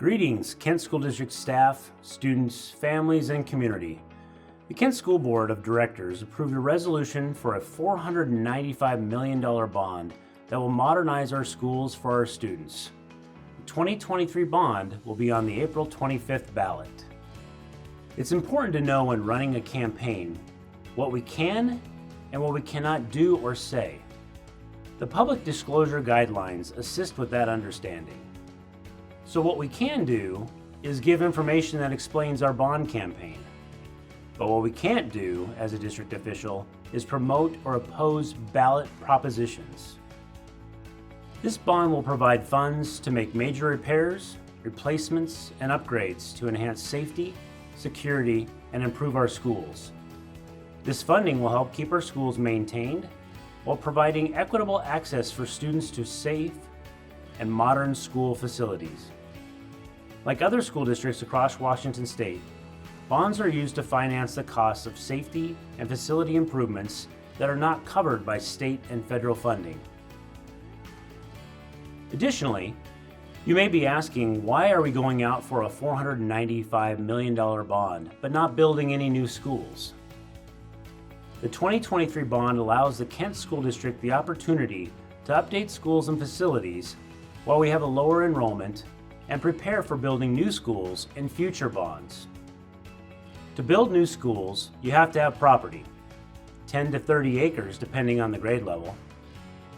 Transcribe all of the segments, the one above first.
Greetings, Kent School District staff, students, families, and community. The Kent School Board of Directors approved a resolution for a $495 million bond that will modernize our schools for our students. The 2023 bond will be on the April 25th ballot. It's important to know when running a campaign what we can and what we cannot do or say. The public disclosure guidelines assist with that understanding. So what we can do is give information that explains our bond campaign. But what we can't do as a district official is promote or oppose ballot propositions. This bond will provide funds to make major repairs, replacements, and upgrades to enhance safety, security, and improve our schools. This funding will help keep our schools maintained while providing equitable access for students to safe and modern school facilities. Like other school districts across Washington state, bonds are used to finance the costs of safety and facility improvements that are not covered by state and federal funding. Additionally, you may be asking, why are we going out for a $495 million bond but not building any new schools? The 2023 bond allows the Kent School District the opportunity to update schools and facilities while we have a lower enrollment and prepare for building new schools in future bonds. To build new schools, you have to have property, 10 to 30 acres depending on the grade level,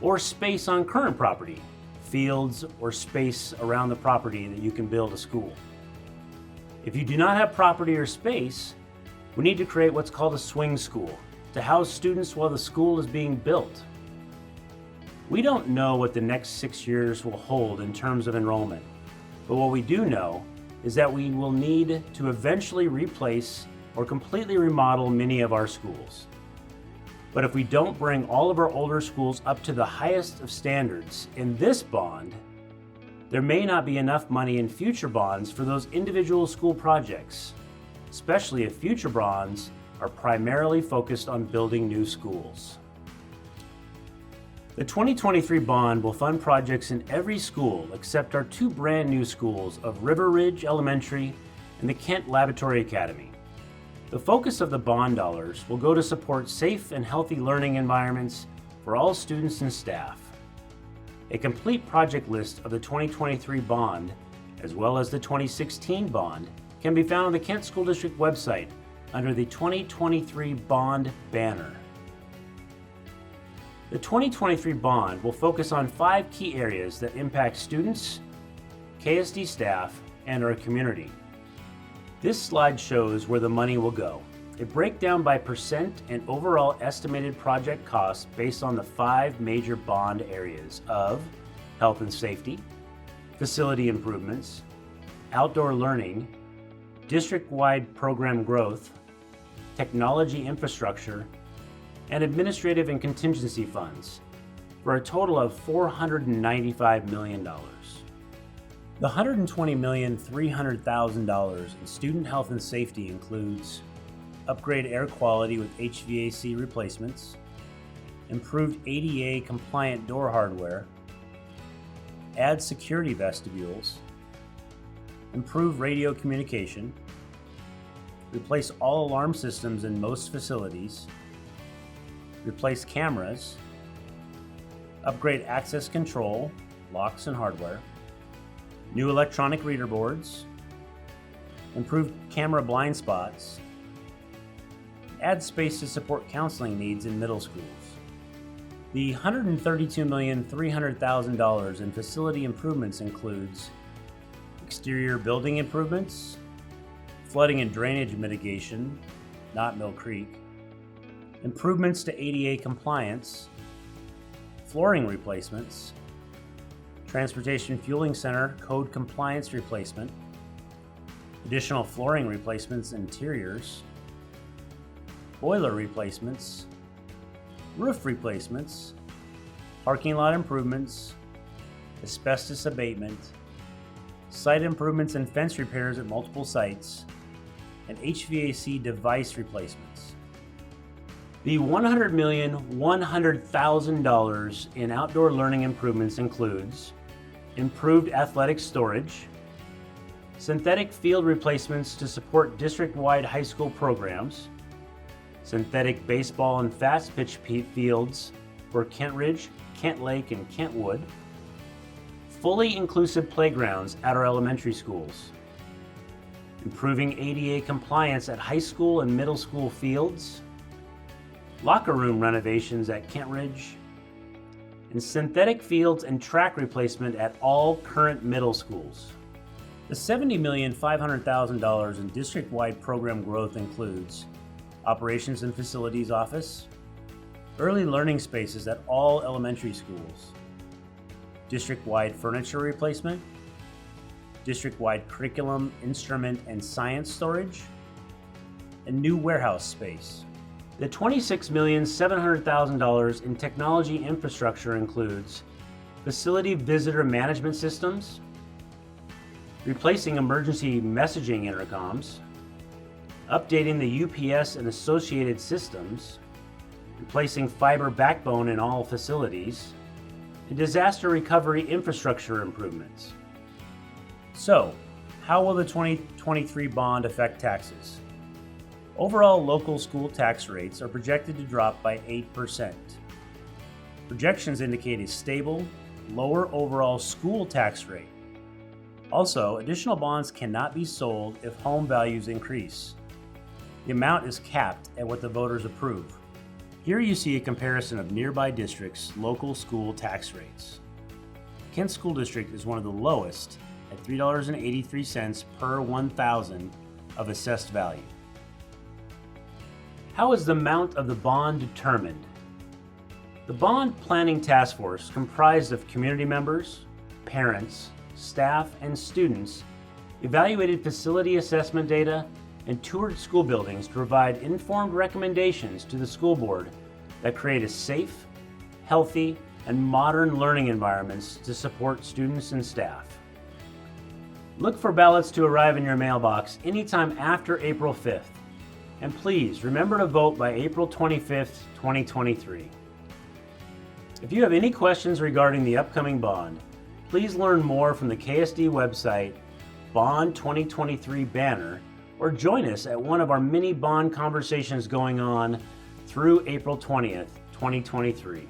or space on current property, fields or space around the property that you can build a school. If you do not have property or space, we need to create what's called a swing school to house students while the school is being built. We don't know what the next 6 years will hold in terms of enrollment, but what we do know is that we will need to eventually replace or completely remodel many of our schools. But if we don't bring all of our older schools up to the highest of standards in this bond, there may not be enough money in future bonds for those individual school projects, especially if future bonds are primarily focused on building new schools. The 2023 bond will fund projects in every school except our two brand new schools of River Ridge Elementary and the Kent Laboratory Academy. The focus of the bond dollars will go to support safe and healthy learning environments for all students and staff. A complete project list of the 2023 bond, as well as the 2016 bond, can be found on the Kent School District website under the 2023 bond banner. The 2023 bond will focus on 5 key areas that impact students, KSD staff, and our community. This slide shows where the money will go. A breakdown by percent and overall estimated project costs based on the 5 major bond areas of health and safety, facility improvements, outdoor learning, district-wide program growth, technology infrastructure, and administrative and contingency funds, for a total of $495 million. The $120,300,000 in student health and safety includes upgrade air quality with HVAC replacements, improved ADA compliant door hardware, add security vestibules, improve radio communication, replace all alarm systems in most facilities, replace cameras, upgrade access control, locks and hardware, new electronic reader boards, improve camera blind spots, add space to support counseling needs in middle schools. The $132,300,000 in facility improvements includes exterior building improvements, flooding and drainage mitigation, not Mill Creek, improvements to ADA compliance, flooring replacements, Transportation Fueling Center code compliance replacement, additional flooring replacements interiors, boiler replacements, roof replacements, parking lot improvements, asbestos abatement, site improvements and fence repairs at multiple sites, and HVAC device replacements. The $100,100,000 in outdoor learning improvements includes improved athletic storage, synthetic field replacements to support district-wide high school programs, synthetic baseball and fast pitch fields for Kent Ridge, Kent Lake, and Kentwood, fully inclusive playgrounds at our elementary schools, improving ADA compliance at high school and middle school fields, locker room renovations at Kent Ridge, and synthetic fields and track replacement at all current middle schools. The $70,500,000 in district-wide program growth includes Operations and Facilities Office, early learning spaces at all elementary schools, district-wide furniture replacement, district-wide curriculum, instrument, and science storage, and new warehouse space. The $26,700,000 in technology infrastructure includes facility visitor management systems, replacing emergency messaging intercoms, updating the UPS and associated systems, replacing fiber backbone in all facilities, and disaster recovery infrastructure improvements. So, how will the 2023 bond affect taxes? Overall local school tax rates are projected to drop by 8%. Projections indicate a stable, lower overall school tax rate. Also, additional bonds cannot be sold if home values increase. The amount is capped at what the voters approve. Here you see a comparison of nearby districts' local school tax rates. Kent School District is one of the lowest at $3.83 per 1,000 of assessed value. How is the amount of the bond determined? The Bond Planning Task Force, comprised of community members, parents, staff, and students, evaluated facility assessment data and toured school buildings to provide informed recommendations to the school board that create a safe, healthy, and modern learning environments to support students and staff. Look for ballots to arrive in your mailbox anytime after April 5th. And please remember to vote by April 25th, 2023. If you have any questions regarding the upcoming bond, please learn more from the KSD website, Bond 2023 banner, or join us at one of our many bond conversations going on through April 20th, 2023.